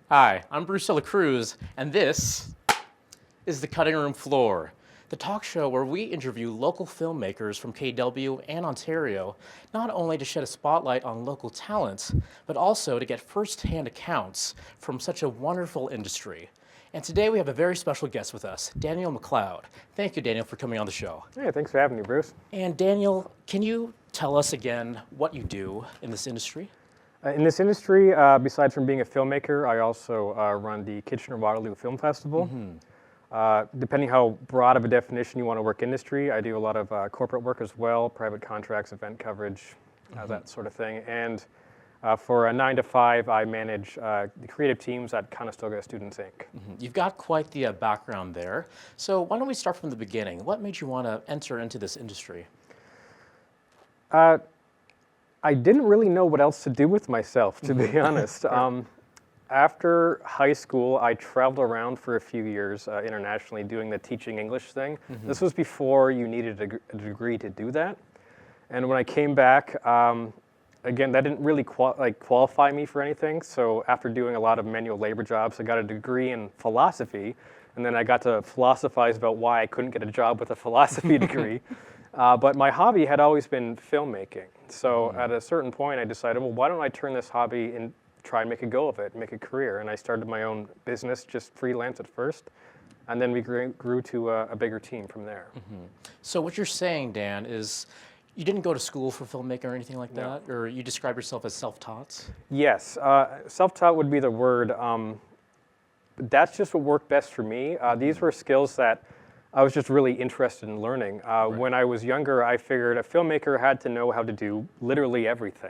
Hi, I'm Bruce De La Cruz, and this is The Cutting Room Floor, the talk show where we interview local filmmakers from KW and Ontario, not only to shed a spotlight on local talents, but also to get first-hand accounts from such a wonderful industry. And today we have a very special guest with us, Daniel Mcleod. Thank you, Daniel, for coming on the show. Hey, thanks for having me, Bruce. And Daniel, can you tell us again what you do in this industry? In this industry, besides from being a filmmaker, I also run the Kitchener-Waterloo Film Festival. Depending how broad of a definition you want to work industry, I do a lot of corporate work as well, private contracts, event coverage, that sort of thing. And for a 9 to 5, I manage the creative teams at Conestoga Students, Inc. You've got quite the background there. So why don't we start from the beginning? What made you want to enter into this industry? I didn't really know what else to do with myself, to be honest. After high school, I traveled around for a few years internationally doing the teaching English thing. This was before you needed a degree to do that. And when I came back, again, that didn't really qualify me for anything. So after doing a lot of manual labor jobs, I got a degree in philosophy. And then I got to philosophize about why I couldn't get a job with a philosophy degree. But my hobby had always been filmmaking. So at a certain point, I decided, well, why don't I turn this hobby and try and make a go of it, make a career? And I started my own business, just freelance at first. And then we grew to a bigger team from there. So what you're saying, Dan, is you didn't go to school for filmmaking or anything like that? Or you describe yourself as self-taught? Yes, self-taught would be the word. That's just what worked best for me. These were skills that I was just really interested in learning. When I was younger, I figured a filmmaker had to know how to do literally everything.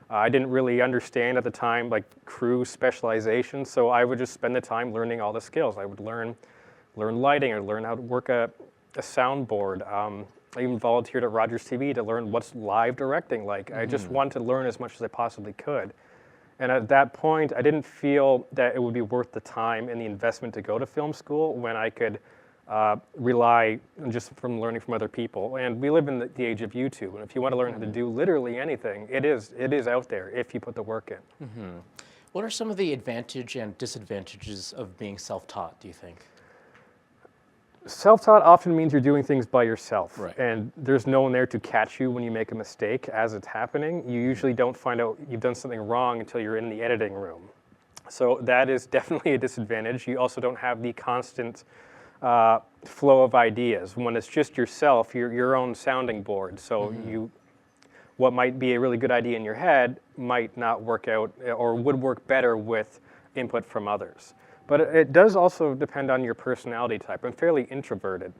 I didn't really understand at the time like crew specialization, so I would just spend the time learning all the skills. I would learn lighting, or learn how to work a soundboard. I even volunteered at Rogers TV to learn what's live directing like. I just wanted to learn as much as I possibly could. And at that point, I didn't feel that it would be worth the time and the investment to go to film school when I could rely just from learning from other people. And we live in the age of YouTube, and if you want to learn how to do literally anything, it is out there if you put the work in. What are some of the advantages and disadvantages of being self-taught, do you think? Self-taught often means you're doing things by yourself, Right. and there's no one there to catch you when you make a mistake as it's happening. You usually don't find out you've done something wrong until you're in the editing room. So that is definitely a disadvantage. You also don't have the constant flow of ideas. When it's just yourself, you're your own sounding board. So what might be a really good idea in your head might not work out, or would work better with input from others. But it does also depend on your personality type. I'm fairly introverted,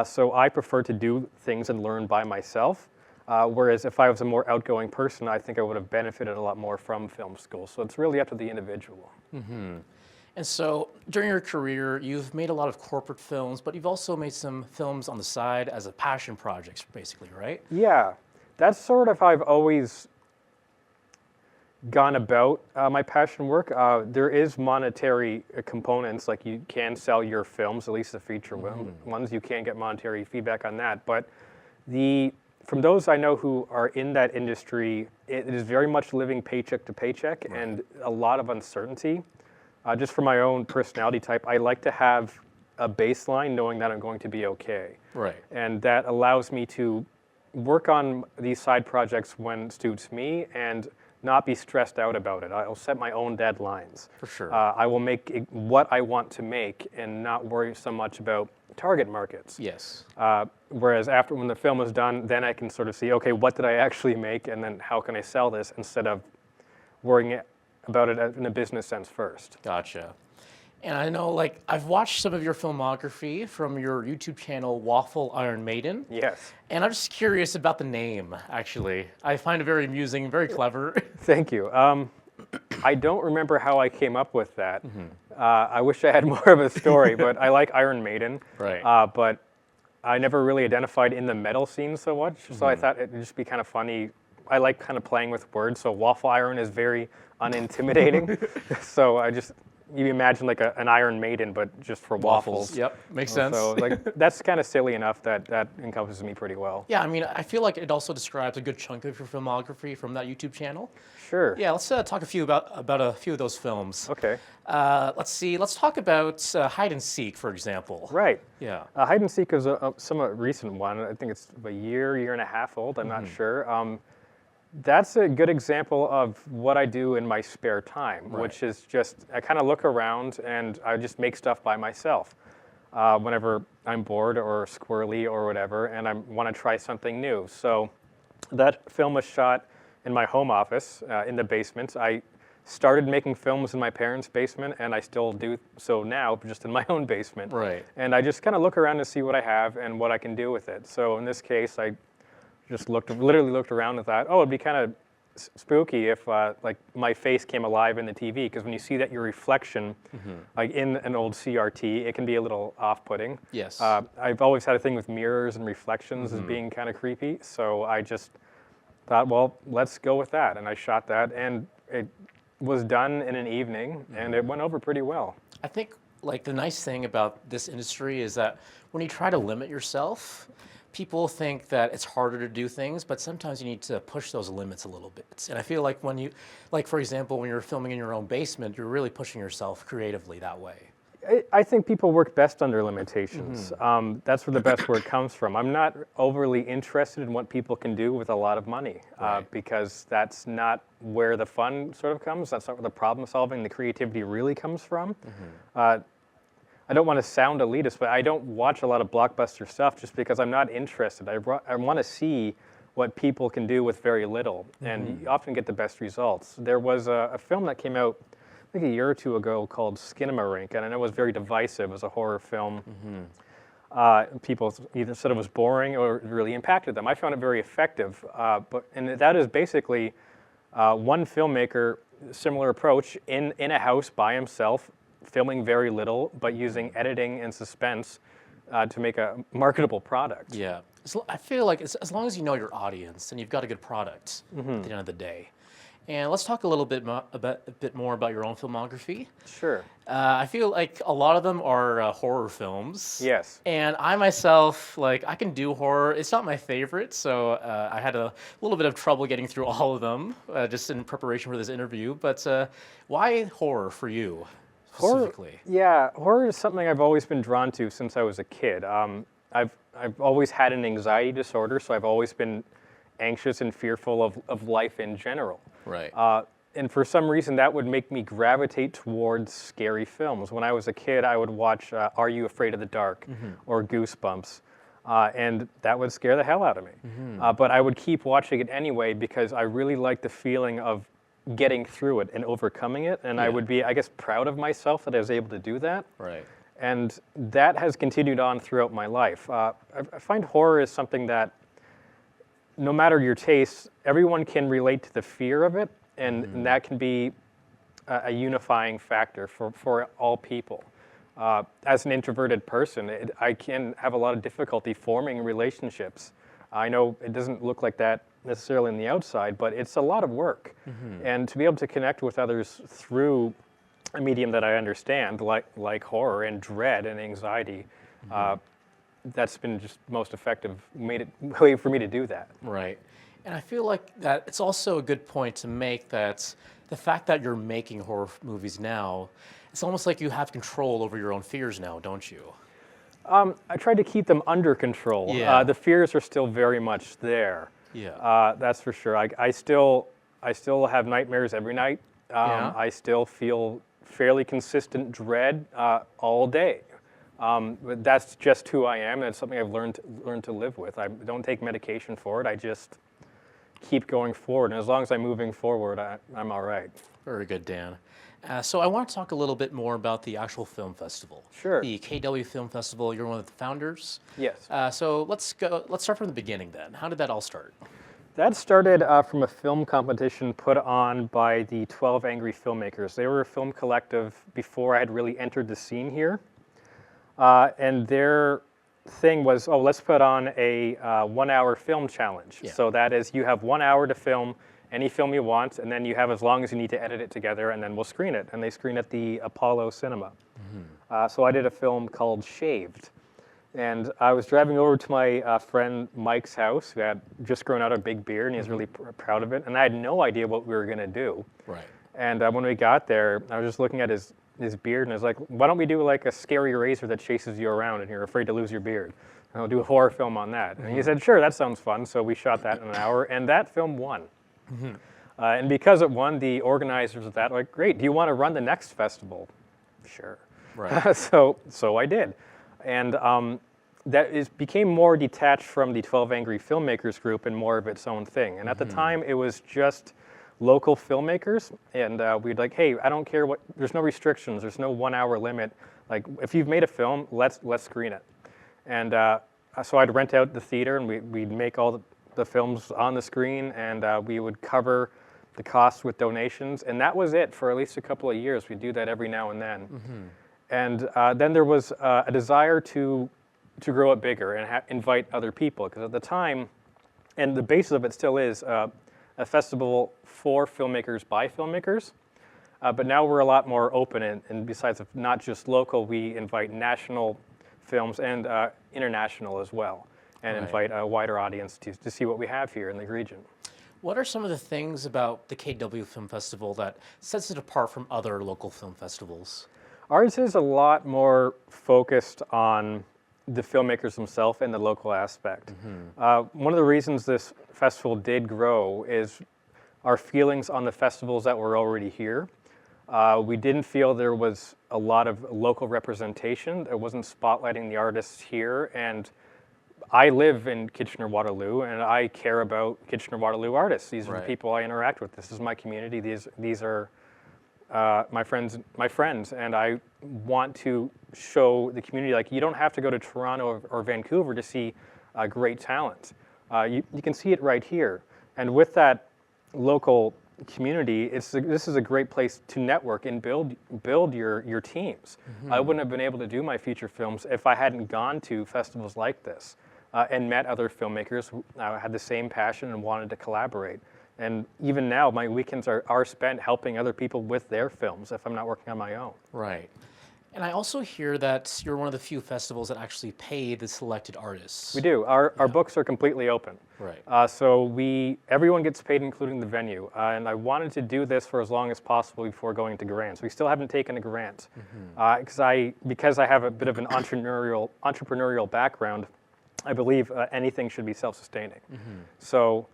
so I prefer to do things and learn by myself. Whereas if I was a more outgoing person, I think I would have benefited a lot more from film school. So it's really up to the individual. And so during your career, you've made a lot of corporate films, but you've also made some films on the side as a passion project, basically, right? Yeah, that's sort of how I've always gone about my passion work. There is monetary components, like you can sell your films, at least the feature ones. You can get monetary feedback on that. But from those I know who are in that industry, it is very much living paycheck to paycheck and a lot of uncertainty. Just for my own personality type, I like to have a baseline knowing that I'm going to be okay. Right. And that allows me to work on these side projects when it suits me and not be stressed out about it. I'll set my own deadlines. For sure. I will make what I want to make and not worry so much about target markets. Yes. Whereas after when the film is done, then I can sort of see, okay, what did I actually make, and then how can I sell this, instead of worrying about it in a business sense first. Gotcha. And I know, like, I've watched some of your filmography from your YouTube channel, Waffle Iron Maiden. Yes. And I'm just curious about the name, actually. I find it very amusing, very clever. Thank you. I don't remember how I came up with that. I wish I had more of a story, but I like Iron Maiden. Right. But I never really identified in the metal scene so much, so I thought it'd just be kind of funny. I like kind of playing with words, so Waffle Iron is very unintimidating. So I just you imagine like an Iron Maiden, but just for waffles. Yep, makes sense. So like that's kind of silly enough that encompasses me pretty well. Yeah, I mean, I feel like it also describes a good chunk of your filmography from that YouTube channel. Sure. Yeah, let's talk about a few of those films. Okay. Let's see. Let's talk about Hide and Seek, for example. Right. Yeah. Hide and Seek is a somewhat recent one. I think it's a year and a half old. I'm not sure. That's a good example of what I do in my spare time, which is just I kind of look around and I just make stuff by myself whenever I'm bored or squirrely or whatever, and I want to try something new. So that film was shot in my home office in the basement. I started making films in my parents' basement, and I still do so now, just in my own basement. Right. And I just kind of look around to see what I have and what I can do with it. So in this case, I just literally looked around and thought, oh, it'd be kind of spooky if like my face came alive in the TV, because when you see that your reflection, like in an old CRT, it can be a little off-putting. Yes. I've always had a thing with mirrors and reflections as being kind of creepy, so I just thought, well, let's go with that, and I shot that, and it was done in an evening, and it went over pretty well. I think like the nice thing about this industry is that when you try to limit yourself, people think that it's harder to do things, but sometimes you need to push those limits a little bit. And I feel like when you, like for example, when you're filming in your own basement, you're really pushing yourself creatively that way. I think people work best under limitations. That's where the best work comes from. I'm not overly interested in what people can do with a lot of money, because that's not where the fun sort of comes. That's not where the problem solving, the creativity really comes from. I don't want to sound elitist, but I don't watch a lot of blockbuster stuff just because I'm not interested. I want to see what people can do with very little, and you often get the best results. There was a film that came out I think a year or two ago called Skinamarink, and I know it was very divisive. It was a horror film. People either said it was boring or it really impacted them. I found it very effective, and that is basically one filmmaker, similar approach, in a house by himself, filming very little, but using editing and suspense to make a marketable product. Yeah. So I feel like as long as you know your audience, then you've got a good product at the end of the day. And let's talk a little bit more about your own filmography. Sure. I feel like a lot of them are horror films. Yes. And I myself, like, I can do horror. It's not my favorite, so I had a little bit of trouble getting through all of them just in preparation for this interview. But why horror for you specifically? Horror is something I've always been drawn to since I was a kid. I've always had an anxiety disorder, so I've always been anxious and fearful of life in general. Right. And for some reason, that would make me gravitate towards scary films. When I was a kid, I would watch Are You Afraid of the Dark or Goosebumps, and that would scare the hell out of me. But I would keep watching it anyway because I really liked the feeling of getting through it and overcoming it, and I would be, I guess, proud of myself that I was able to do that. Right. And that has continued on throughout my life. I find horror is something that, no matter your taste, everyone can relate to the fear of it, and that can be a unifying factor for all people. As an introverted person, I can have a lot of difficulty forming relationships. I know it doesn't look like that necessarily on the outside, but it's a lot of work. And to be able to connect with others through a medium that I understand, like horror and dread and anxiety, that's been just most effective way for me to do that. Right. And I feel like that it's also a good point to make that the fact that you're making horror movies now, it's almost like you have control over your own fears now, don't you? I try to keep them under control. Yeah. The fears are still very much there. Yeah. That's for sure. I still have nightmares every night. I still feel fairly consistent dread all day. But that's just who I am, and it's something I've learned to live with. I don't take medication for it. I just keep going forward, and as long as I'm moving forward, I'm all right. Very good, Dan. So I want to talk a little bit more about the actual film festival. Sure. The KW Film Festival. You're one of the founders. Yes. So let's start from the beginning then. How did that all start? That started from a film competition put on by the 12 Angry Filmmakers. They were a film collective before I had really entered the scene here. And their thing was, let's put on a 1 hour film challenge. Yeah. So that is, you have 1 hour to film any film you want, and then you have as long as you need to edit it together, and then we'll screen it. And they screen at the Apollo Cinema. So I did a film called Shaved. And I was driving over to my friend Mike's house, who had just grown out a big beard, and he was really proud of it. And I had no idea what we were going to do. Right. And when we got there, I was just looking at his beard, and I was like, why don't we do like a scary razor that chases you around, and you're afraid to lose your beard? And I'll do a horror film on that. And he said, sure, that sounds fun. So we shot that in an hour, and that film won. And because it won, the organizers of that were like, great, do you want to run the next festival? Sure. Right. So I did. And became more detached from the 12 Angry Filmmakers group and more of its own thing. And at the time, it was just local filmmakers. And we'd like, hey, I don't care what, there's no restrictions, there's no 1 hour limit. Like, if you've made a film, let's screen it. And so I'd rent out the theater, and we'd make all the films on the screen, and we would cover the costs with donations. And that was it for at least a couple of years. We'd do that every now and then. And then there was a desire to grow it bigger and invite other people, because at the time, and the basis of it still is, a festival for filmmakers by filmmakers. But now we're a lot more open, and besides not just local, we invite national films and international as well, and invite a wider audience to see what we have here in the region. What are some of the things about the KW Film Festival that sets it apart from other local film festivals? Ours is a lot more focused on the filmmakers themselves and the local aspect. One of the reasons this festival did grow is our feelings on the festivals that were already here. We didn't feel there was a lot of local representation. It wasn't spotlighting the artists here. And I live in Kitchener-Waterloo, and I care about Kitchener-Waterloo artists. These are the people I interact with. This is my community. These are my friends, and I want to show the community, like, you don't have to go to Toronto or Vancouver to see great talent. You can see it right here. And with that local community, this is a great place to network and build your teams. I wouldn't have been able to do my feature films if I hadn't gone to festivals like this and met other filmmakers who had the same passion and wanted to collaborate. And even now, my weekends are spent helping other people with their films if I'm not working on my own. Right. And I also hear that you're one of the few festivals that actually pay the selected artists. We do. Our books are completely open. Right. So everyone gets paid, including the venue. And I wanted to do this for as long as possible before going to grants. We still haven't taken a grant because I have a bit of an entrepreneurial background. I believe anything should be self-sustaining. So.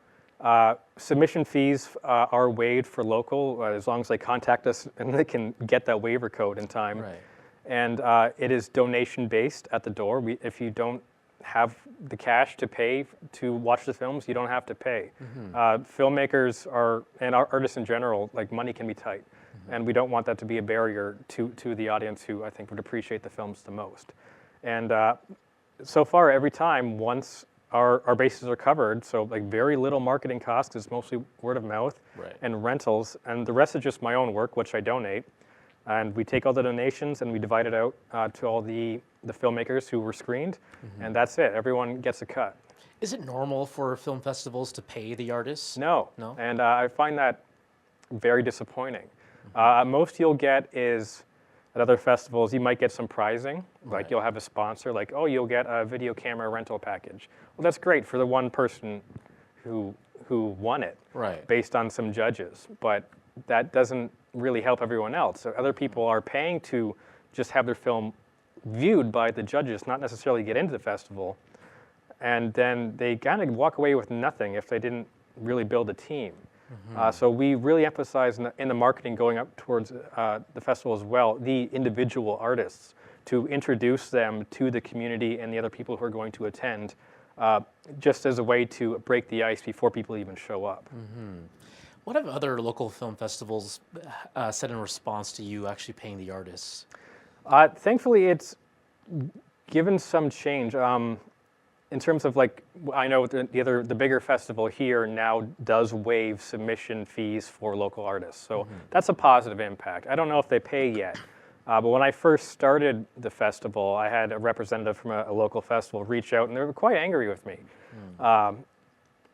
Submission fees are waived for local as long as they contact us and they can get that waiver code in time. Right. And it is donation-based at the door. If you don't have the cash to pay to watch the films, you don't have to pay. Filmmakers and our artists in general, like, money can be tight. And we don't want that to be a barrier to the audience who I think would appreciate the films the most. And so far, every time, once our bases are covered, so like very little marketing costs, it's mostly word of mouth and rentals, and the rest is just my own work, which I donate. And we take all the donations and we divide it out to all the filmmakers who were screened, and that's it. Everyone gets a cut. Is it normal for film festivals to pay the artists? No. And I find that very disappointing. Most you'll get is, at other festivals, you might get some prizing, like you'll have a sponsor, like, oh, you'll get a video camera rental package. Well, that's great for the one person who won it, based on some judges, but that doesn't really help everyone else. So other people are paying to just have their film viewed by the judges, not necessarily get into the festival, and then they kind of walk away with nothing if they didn't really build a team. So we really emphasize in the marketing going up towards the festival as well, the individual artists, to introduce them to the community and the other people who are going to attend, just as a way to break the ice before people even show up. What have other local film festivals said in response to you actually paying the artists? Thankfully, it's given some change. In terms of, like, I know the bigger festival here now does waive submission fees for local artists. So that's a positive impact. I don't know if they pay yet. But when I first started the festival, I had a representative from a local festival reach out, and they were quite angry with me.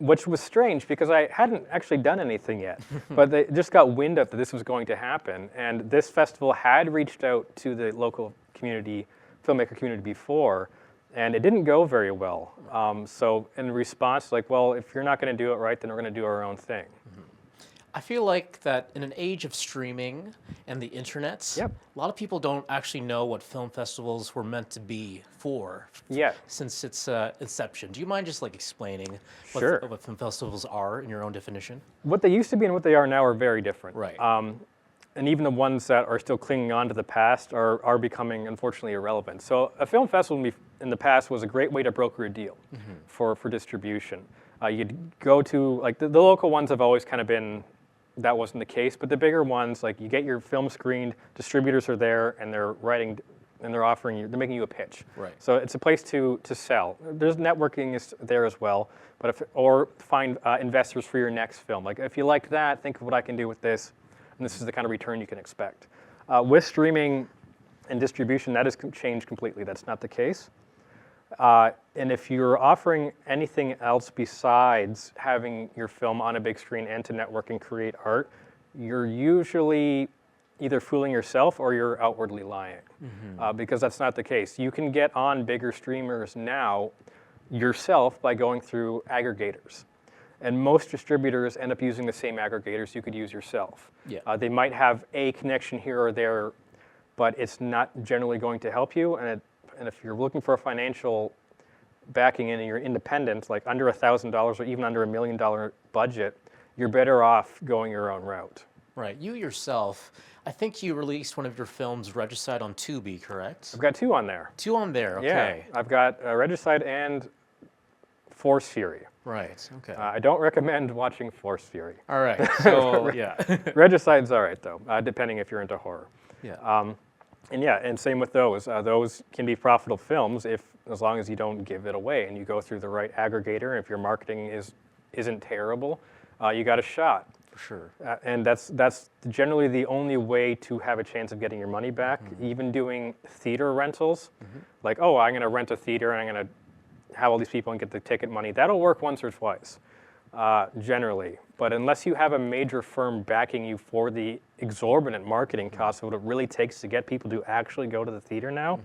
which was strange because I hadn't actually done anything yet. But they just got wind up that this was going to happen. And this festival had reached out to the local community, filmmaker community before, and it didn't go very well. So in response, like, well, if you're not going to do it right, then we're going to do our own thing. I feel like that in an age of streaming and the internet, Yep. a lot of people don't actually know what film festivals were meant to be for Yeah. since its inception. Do you mind just like explaining Sure. what film festivals are in your own definition? What they used to be and what they are now are very different. Right. And even the ones that are still clinging on to the past are becoming, unfortunately, irrelevant. So a film festival in the past was a great way to broker a deal for distribution. You'd go to, like, the local ones have always kind of been, that wasn't the case, but the bigger ones, like, you get your film screened, distributors are there, and they're writing, and they're offering you, they're making you a pitch. Right. So it's a place to sell. There's networking is there as well, but or find investors for your next film. Like, if you like that, think of what I can do with this, and this is the kind of return you can expect. With streaming and distribution, that has changed completely. That's not the case. And if you're offering anything else besides having your film on a big screen and to network and create art, you're usually either fooling yourself or you're outwardly lying, because that's not the case. You can get on bigger streamers now yourself by going through aggregators. And most distributors end up using the same aggregators you could use yourself. Yeah. They might have a connection here or there, but it's not generally going to help you. And if you're looking for a financial backing and you're independent, like under $1,000 or even under $1 million budget, you're better off going your own route. Right. You yourself, I think you released one of your films, Regicide, on Tubi, correct? I've got 2 on there. 2 on there, okay. Yeah, I've got Regicide and Force Fury. Right, okay. I don't recommend watching Force Fury. All right, so yeah. Regicide's all right, though, depending if you're into horror. Yeah. And same with those. Those can be profitable films as long as you don't give it away and you go through the right aggregator. And if your marketing isn't terrible, you got a shot. For sure. And that's generally the only way to have a chance of getting your money back. Even doing theater rentals, like, oh, I'm going to rent a theater and I'm going to have all these people and get the ticket money. That'll work once or twice, generally. But unless you have a major firm backing you for the exorbitant marketing costs of what it really takes to get people to actually go to the theater now,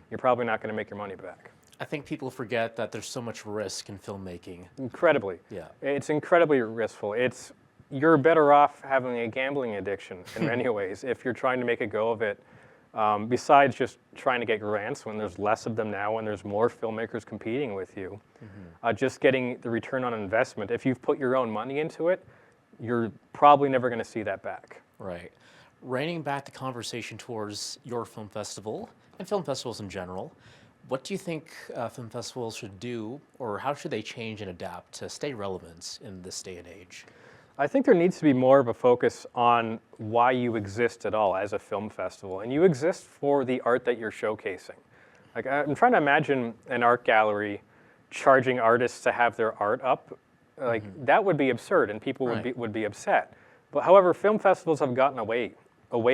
you're probably not going to make your money back. I think people forget that there's so much risk in filmmaking. Incredibly. Yeah. It's incredibly riskful. You're better off having a gambling addiction in many ways if you're trying to make a go of it. Besides just trying to get grants when there's less of them now and there's more filmmakers competing with you, just getting the return on investment. If you've put your own money into it, you're probably never going to see that back. Right. Reining back the conversation towards your film festival and film festivals in general, what do you think film festivals should do, or how should they change and adapt to stay relevant in this day and age? I think there needs to be more of a focus on why you exist at all as a film festival. And you exist for the art that you're showcasing. Like, I'm trying to imagine an art gallery charging artists to have their art up. Like, that would be absurd and people would be upset. But however, film festivals have gotten away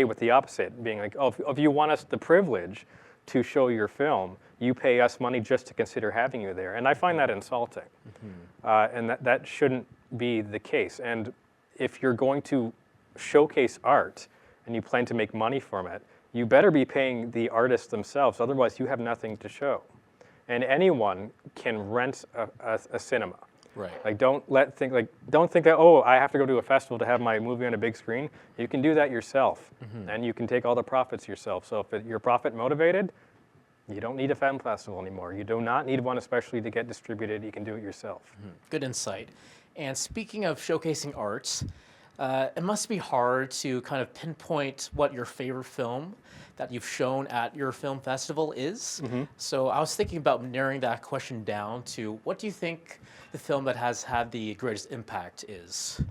with the opposite, being like, oh, if you want us the privilege to show your film, you pay us money just to consider having you there. And I find that insulting. And that shouldn't be the case. And if you're going to showcase art and you plan to make money from it, you better be paying the artists themselves. Otherwise, you have nothing to show. And anyone can rent a cinema. Right. Like, don't think that, oh, I have to go to a festival to have my movie on a big screen. You can do that yourself, and you can take all the profits yourself. So if you're profit motivated, you don't need a film festival anymore. You do not need one especially to get distributed. You can do it yourself. Good insight. And speaking of showcasing arts, it must be hard to kind of pinpoint what your favorite film that you've shown at your film festival is. So I was thinking about narrowing that question down to, what do you think the film that has had the greatest impact is?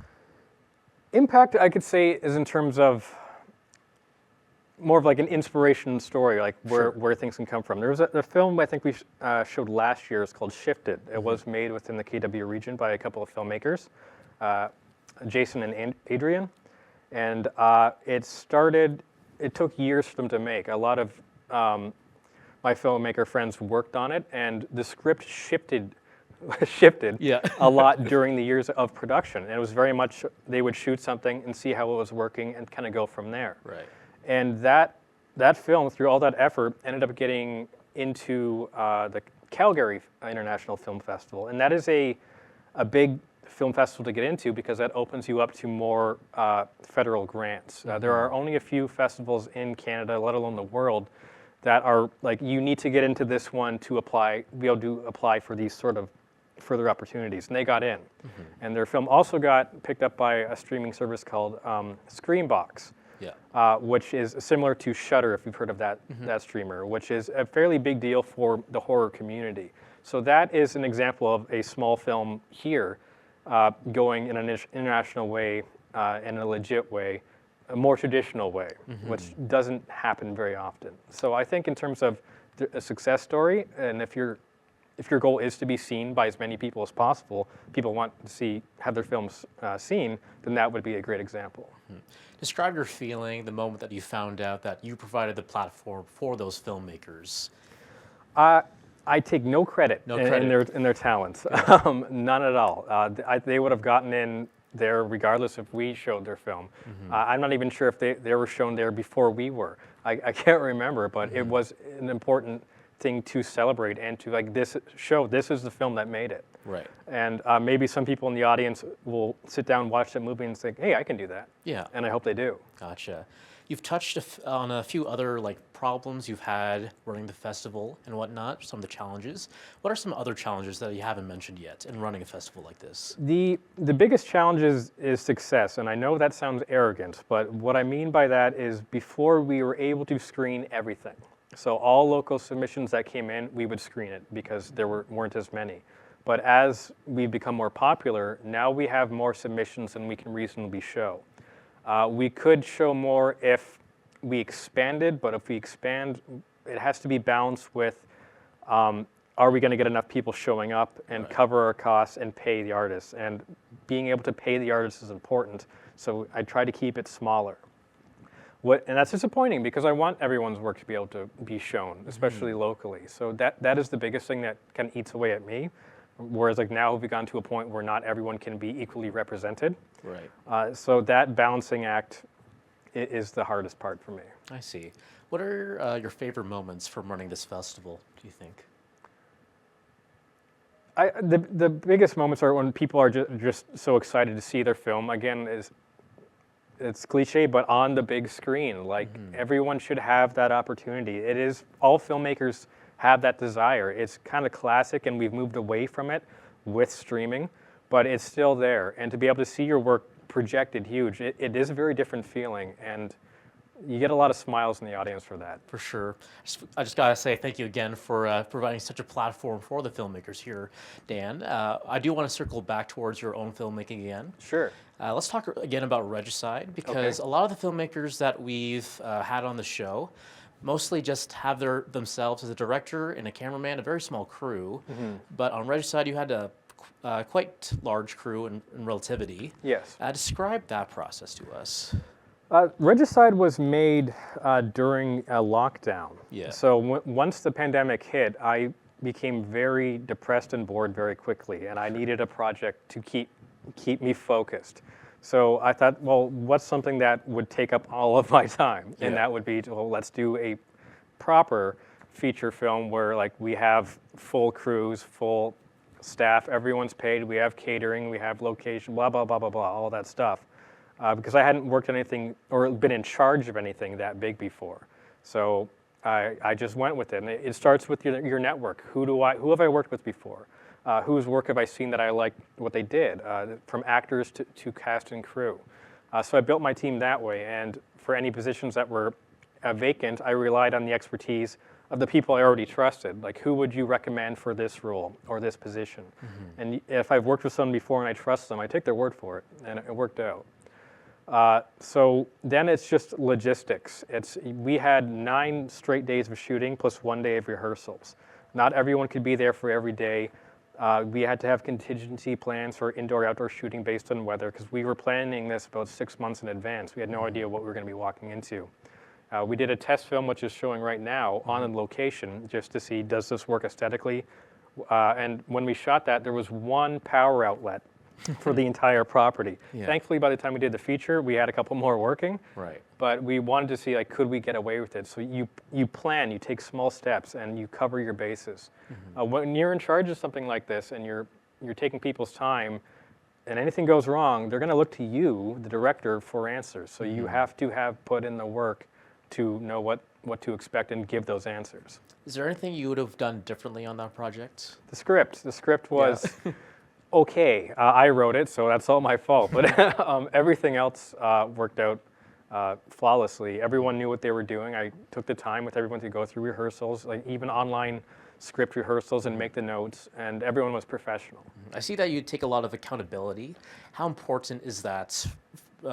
Impact, I could say, is in terms of more of like an inspiration story, like where things can come from. There was a film I think we showed last year. It's called Shifted. It was made within the KW region by a couple of filmmakers, Jason and Adrian, and it took years for them to make. A lot of my filmmaker friends worked on it, and the script shifted shifted Yeah. a lot during the years of production. And it was very much, they would shoot something and see how it was working and kind of go from there. Right. And that film, through all that effort, ended up getting into the Calgary International Film Festival. And that is a big film festival to get into because that opens you up to more federal grants. There are only a few festivals in Canada, let alone the world, that are like, you need to get into this one to be able to apply for these sort of further opportunities. And they got in. And their film also got picked up by a streaming service called Screenbox. Yeah. Which is similar to Shudder, if you've heard of that streamer, which is a fairly big deal for the horror community. So that is an example of a small film here going in an international way, in a legit way, a more traditional way, which doesn't happen very often. So I think in terms of a success story, and if your goal is to be seen by as many people as possible, people want to have their films seen, then that would be a great example. Describe your feeling the moment that you found out that you provided the platform for those filmmakers. I take no credit, in their talents, none at all. They would have gotten in there regardless if we showed their film. I'm not even sure if they were shown there before we were. I can't remember, but it was an important thing to celebrate and to this is the film that made it. Right. And maybe some people in the audience will sit down, watch that movie and think, hey, I can do that. Yeah. And I hope they do. Gotcha. You've touched on a few other problems you've had running the festival and whatnot, some of the challenges. What are some other challenges that you haven't mentioned yet in running a festival like this? The biggest challenge is success, and I know that sounds arrogant, but what I mean by that is before we were able to screen everything. So all local submissions that came in, we would screen it because there weren't as many. But as we've become more popular, now we have more submissions than we can reasonably show. We could show more if we expanded, but if we expand, it has to be balanced with, are we going to get enough people showing up and cover our costs and pay the artists? And being able to pay the artists is important, so I try to keep it smaller. And that's disappointing because I want everyone's work to be able to be shown, especially locally. So that is the biggest thing that kind of eats away at me. Whereas now we've gone to a point where not everyone can be equally represented. Right. So that balancing act is the hardest part for me. I see. What are your favorite moments from running this festival, do you think? The biggest moments are when people are just so excited to see their film. Again, it's cliche, but on the big screen. Everyone should have that opportunity. It is, all filmmakers have that desire. It's kind of classic, and we've moved away from it with streaming, but it's still there. And to be able to see your work projected huge, it is a very different feeling, and you get a lot of smiles in the audience for that. For sure. I just got to say thank you again for providing such a platform for the filmmakers here, Dan. I do want to circle back towards your own filmmaking again. Sure. Let's talk again about Regicide, because a lot of the filmmakers that we've had on the show mostly just have themselves as a director and a cameraman, a very small crew. But on Regicide, you had a quite large crew in relativity. Yes. Describe that process to us. Regicide was made during a lockdown. Yeah. So once the pandemic hit, I became very depressed and bored very quickly, and I needed a project to keep me focused. So I thought, well, what's something that would take up all of my time? Yeah. And that would be, well, let's do a proper feature film where we have full crews, full staff, everyone's paid, we have catering, we have location, blah, blah, blah, blah, blah, all that stuff. Because I hadn't worked on anything or been in charge of anything that big before. So I just went with it. And it starts with your network. Who have I worked with before? Whose work have I seen that I liked what they did, from actors to cast and crew. So I built my team that way, and for any positions that were vacant, I relied on the expertise of the people I already trusted. Who would you recommend for this role or this position? And if I've worked with someone before and I trust them, I take their word for it, and it worked out. So then it's just logistics. We had 9 straight days of shooting plus 1 day of rehearsals. Not everyone could be there for every day. We had to have contingency plans for indoor-outdoor shooting based on weather, because we were planning this about 6 months in advance. We had no idea what we were going to be walking into. We did a test film, which is showing right now, on location, just to see, does this work aesthetically? And when we shot that, there was one power outlet for the entire property. Yeah. Thankfully, by the time we did the feature, we had a couple more working. Right. But we wanted to see, like, could we get away with it? So you plan, you take small steps, and you cover your bases. When you're in charge of something like this, and you're taking people's time, and anything goes wrong, they're going to look to you, the director, for answers. So you have to have put in the work to know what to expect and give those answers. Is there anything you would have done differently on that project? The script was okay. I wrote it, so that's all my fault. But everything else worked out flawlessly. Everyone knew what they were doing. I took the time with everyone to go through rehearsals, like even online script rehearsals, and make the notes, and everyone was professional. I see that you take a lot of accountability. How important is that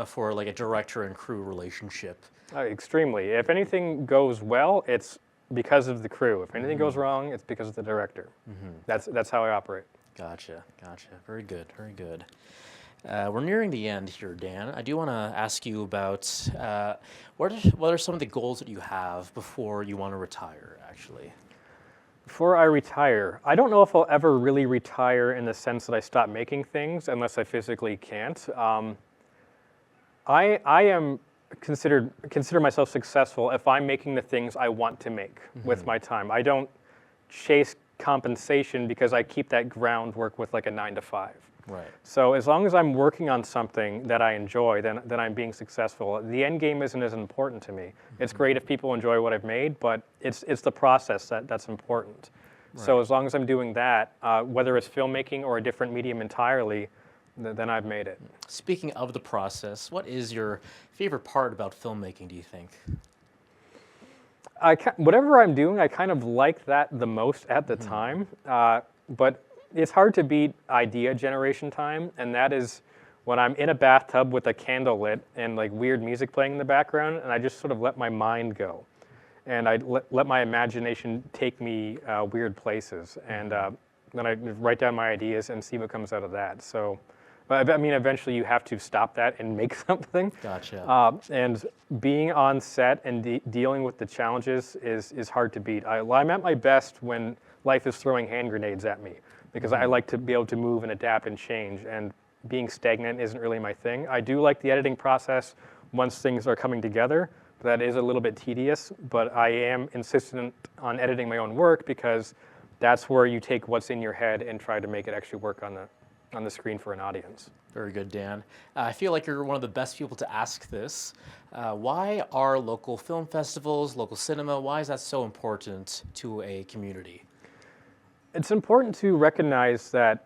for like a director and crew relationship? Extremely. If anything goes well, it's because of the crew. If anything goes wrong, it's because of the director. That's how I operate. Gotcha. Very good. We're nearing the end here, Dan. I do want to ask you about what are some of the goals that you have before you want to retire, actually? Before I retire, I don't know if I'll ever really retire in the sense that I stop making things unless I physically can't. I am consider myself successful if I'm making the things I want to make with my time. I don't chase compensation because I keep that groundwork with like a 9 to 5. Right. So as long as I'm working on something that I enjoy, then I'm being successful. The end game isn't as important to me. It's great if people enjoy what I've made, but it's the process that's important. Right. So as long as I'm doing that, whether it's filmmaking or a different medium entirely, then I've made it. Speaking of the process, what is your favorite part about filmmaking, do you think? Whatever I'm doing, I kind of like that the most at the time, but it's hard to beat idea generation time, and that is when I'm in a bathtub with a candle lit and like weird music playing in the background, and I just sort of let my mind go. And I let my imagination take me weird places, and then I write down my ideas and see what comes out of that. So, I mean, eventually you have to stop that and make something. Gotcha. And being on set and dealing with the challenges is hard to beat. I'm at my best when life is throwing hand grenades at me, because I like to be able to move and adapt and change, and being stagnant isn't really my thing. I do like the editing process once things are coming together. That is a little bit tedious, but I am insistent on editing my own work because that's where you take what's in your head and try to make it actually work on the screen for an audience. Very good, Dan. I feel like you're one of the best people to ask this. Why are local film festivals, local cinema, why is that so important to a community? It's important to recognize that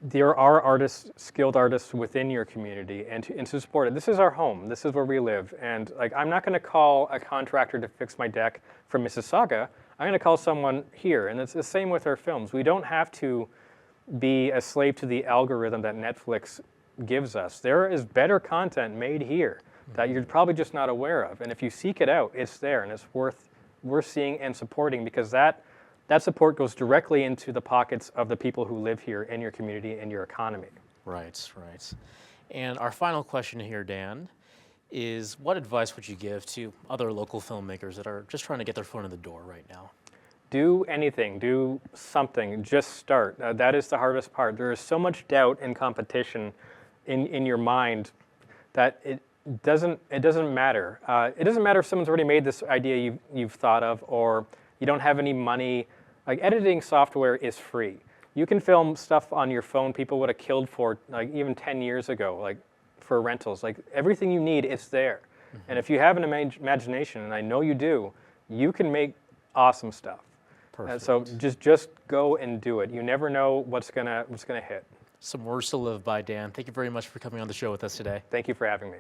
there are artists, skilled artists within your community, and to support it. This is our home. This is where we live. And like, I'm not going to call a contractor to fix my deck from Mississauga. I'm going to call someone here. And it's the same with our films. We don't have to be a slave to the algorithm that Netflix gives us. There is better content made here that you're probably just not aware of. And if you seek it out, it's there, and it's worth seeing and supporting, because that support goes directly into the pockets of the people who live here in your community and your economy. Right. And our final question here, Dan, is what advice would you give to other local filmmakers that are just trying to get their foot in the door right now? Do anything, do something, just start. That is the hardest part. There is so much doubt and competition in your mind that it doesn't matter. It doesn't matter if someone's already made this idea you've thought of, or you don't have any money. Like, editing software is free. You can film stuff on your phone people would have killed for, like, even 10 years ago, like, for rentals. Like, everything you need is there. And if you have an imagination, and I know you do, you can make awesome stuff. Perfect. And so just go and do it. You never know what's gonna hit. Some words to live by, Dan. Thank you very much for coming on the show with us today. Thank you for having me.